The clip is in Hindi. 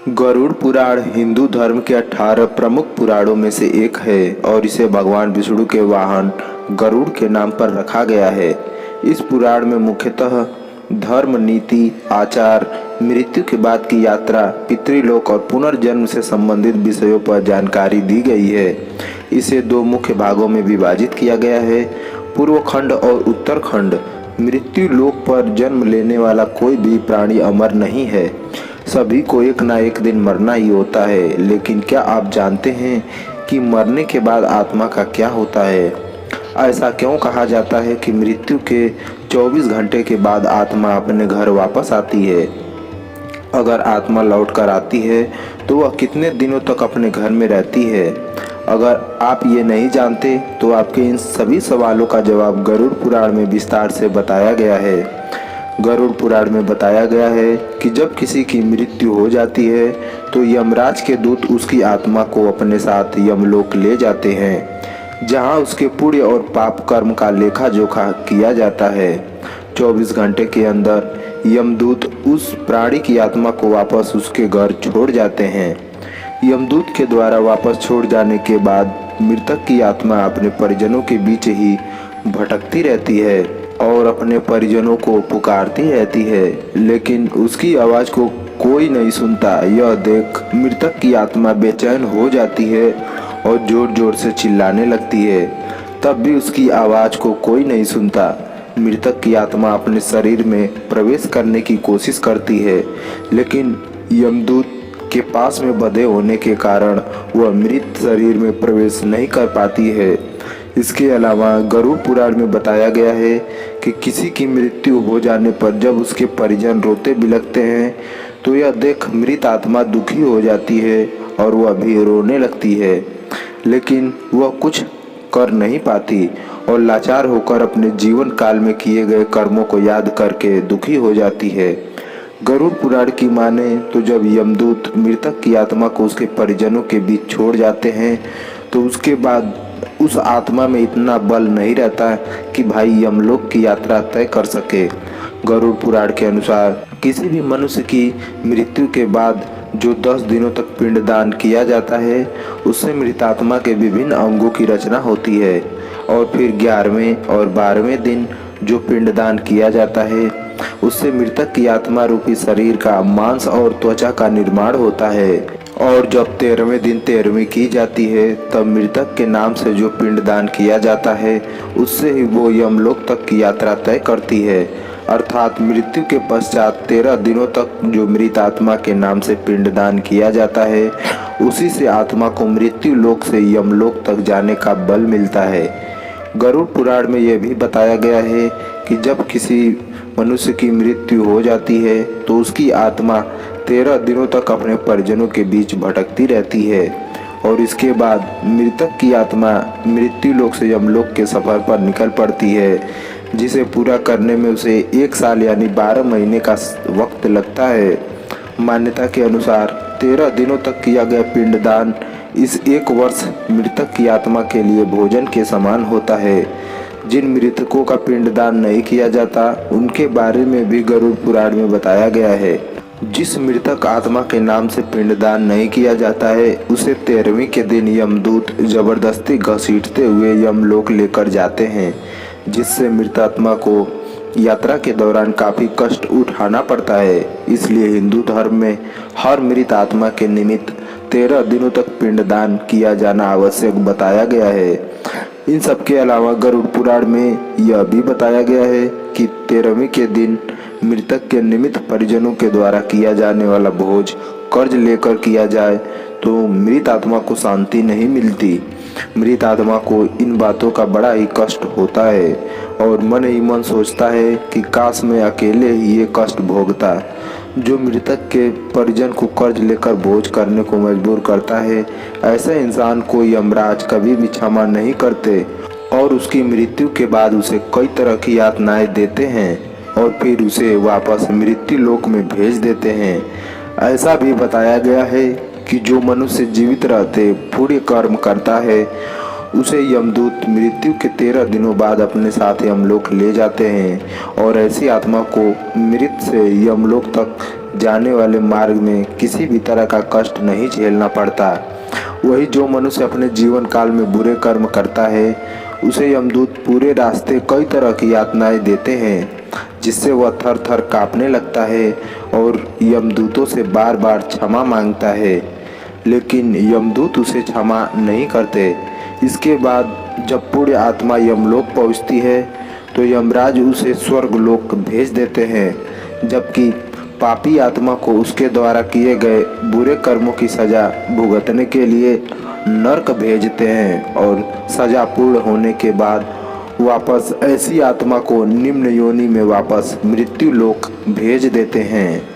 गरुड़ पुराण हिंदू धर्म के 18 प्रमुख पुराणों में से एक है और इसे भगवान विष्णु के वाहन गरुड़ के नाम पर रखा गया है। इस पुराण में मुख्यतः धर्म, नीति, आचार, मृत्यु के बाद की यात्रा, पितृलोक और पुनर्जन्म से संबंधित विषयों पर जानकारी दी गई है। इसे दो मुख्य भागों में विभाजित किया गया है, पूर्व खंड और उत्तर खंड। मृत्यु लोक पर जन्म लेने वाला कोई भी प्राणी अमर नहीं है। सभी को एक ना एक दिन मरना ही होता है, लेकिन क्या आप जानते हैं कि मरने के बाद आत्मा का क्या होता है? ऐसा क्यों कहा जाता है कि मृत्यु के 24 घंटे के बाद आत्मा अपने घर वापस आती है? अगर आत्मा लौट कर आती है तो वह कितने दिनों तक अपने घर में रहती है? अगर आप ये नहीं जानते तो आपके इन सभी सवालों का जवाब गरुड़ पुराण में विस्तार से बताया गया है। गरुड़ पुराण में बताया गया है कि जब किसी की मृत्यु हो जाती है तो यमराज के दूत उसकी आत्मा को अपने साथ यमलोक ले जाते हैं, जहां उसके पुण्य और पाप कर्म का लेखा जोखा किया जाता है। 24 घंटे के अंदर यमदूत उस प्राणी की आत्मा को वापस उसके घर छोड़ जाते हैं। यमदूत के द्वारा वापस छोड़ जाने के बाद मृतक की आत्मा अपने परिजनों के बीच ही भटकती रहती है और अपने परिजनों को पुकारती रहती है, लेकिन उसकी आवाज़ को कोई नहीं सुनता। यह देख मृतक की आत्मा बेचैन हो जाती है और जोर जोर से चिल्लाने लगती है, तब भी उसकी आवाज़ को कोई नहीं सुनता। मृतक की आत्मा अपने शरीर में प्रवेश करने की कोशिश करती है, लेकिन यमदूत के पास में बंधे होने के कारण वह मृत शरीर में प्रवेश नहीं कर पाती है। इसके अलावा गरुड़ पुराण में बताया गया है कि किसी की मृत्यु हो जाने पर जब उसके परिजन रोते बिलखते हैं तो यह देख मृत आत्मा दुखी हो जाती है और वह भी रोने लगती है, लेकिन वह कुछ कर नहीं पाती और लाचार होकर अपने जीवन काल में किए गए कर्मों को याद करके दुखी हो जाती है। गरुड़ पुराण की माने तो जब यमदूत मृतक की आत्मा को उसके परिजनों के बीच छोड़ जाते हैं तो उसके बाद उस आत्मा में इतना बल नहीं रहता कि भाई यमलोक की यात्रा तय कर सके। गरुड़ पुराण के अनुसार किसी भी मनुष्य की मृत्यु के बाद जो 10 दिनों तक पिंडदान किया जाता है उससे मृतात्मा के विभिन्न अंगों की रचना होती है और फिर 11वें और 12वें दिन जो पिंडदान किया जाता है उससे मृतक की आत्मा रूपी शरीर का मांस और त्वचा का निर्माण होता है। और जब 13वें दिन 13वीं की जाती है तब मृतक के नाम से जो पिंडदान किया जाता है उससे ही वो यमलोक तक की यात्रा तय करती है। अर्थात मृत्यु के पश्चात 13 दिनों तक जो मृत आत्मा के नाम से पिंडदान किया जाता है उसी से आत्मा को मृत्यु लोक से यमलोक तक जाने का बल मिलता है। गरुड़ पुराण में यह भी बताया गया है कि जब किसी मनुष्य की मृत्यु हो जाती है तो उसकी आत्मा 13 दिनों तक अपने परिजनों के बीच भटकती रहती है और इसके बाद मृतक की आत्मा मृत्यु लोक से यमलोक के सफर पर निकल पड़ती है, जिसे पूरा करने में उसे 1 साल यानी 12 महीने का वक्त लगता है। मान्यता के अनुसार 13 दिनों तक किया गया पिंडदान इस 1 वर्ष मृतक की आत्मा के लिए भोजन के समान होता है। जिन मृतकों का पिंडदान नहीं किया जाता उनके बारे में भी गरुड़ पुराण में बताया गया है। जिस मृतक आत्मा के नाम से पिंडदान नहीं किया जाता है उसे 13वीं के दिन यमदूत जबरदस्ती घसीटते हुए यमलोक लेकर जाते हैं, जिससे मृतात्मा को यात्रा के दौरान काफ़ी कष्ट उठाना पड़ता है। इसलिए हिंदू धर्म में हर मृत आत्मा के निमित्त 13 दिनों तक पिंडदान किया जाना आवश्यक बताया गया है। इन सब के अलावा गरुड़ पुराण में यह भी बताया गया है कि 13वीं के दिन मृतक के निमित्त परिजनों के द्वारा किया जाने वाला भोज कर्ज लेकर किया जाए तो मृत आत्मा को शांति नहीं मिलती। मृत आत्मा को इन बातों का बड़ा ही कष्ट होता है और मन ही मन सोचता है कि काश मैं अकेले ही ये कष्ट भोगता। जो मृतक के परिजन को कर्ज लेकर भोज करने को मजबूर करता है, ऐसे इंसान को यमराज कभी भी क्षमा नहीं करते और उसकी मृत्यु के बाद उसे कई तरह की यातनाएं देते हैं और फिर उसे वापस मृत्यु लोक में भेज देते हैं। ऐसा भी बताया गया है कि जो मनुष्य जीवित रहते पुण्य कर्म करता है उसे यमदूत मृत्यु के 13 दिनों बाद अपने साथ यमलोक ले जाते हैं और ऐसी आत्मा को मृत से यमलोक तक जाने वाले मार्ग में किसी भी तरह का कष्ट नहीं झेलना पड़ता। वही जो मनुष्य अपने जीवन काल में बुरे कर्म करता है, उसे यमदूत पूरे रास्ते कई तरह की यातनाएं देते हैं, जिससे वह थर थर कांपने लगता है और यमदूतों से बार बार क्षमा मांगता है, लेकिन यमदूत उसे क्षमा नहीं करते। इसके बाद जब पुण्य आत्मा यमलोक पहुंचती है तो यमराज उसे स्वर्गलोक भेज देते हैं, जबकि पापी आत्मा को उसके द्वारा किए गए बुरे कर्मों की सजा भुगतने के लिए नरक भेजते हैं और सजा पूर्ण होने के बाद वापस ऐसी आत्मा को निम्न योनि में वापस मृत्यु लोक भेज देते हैं।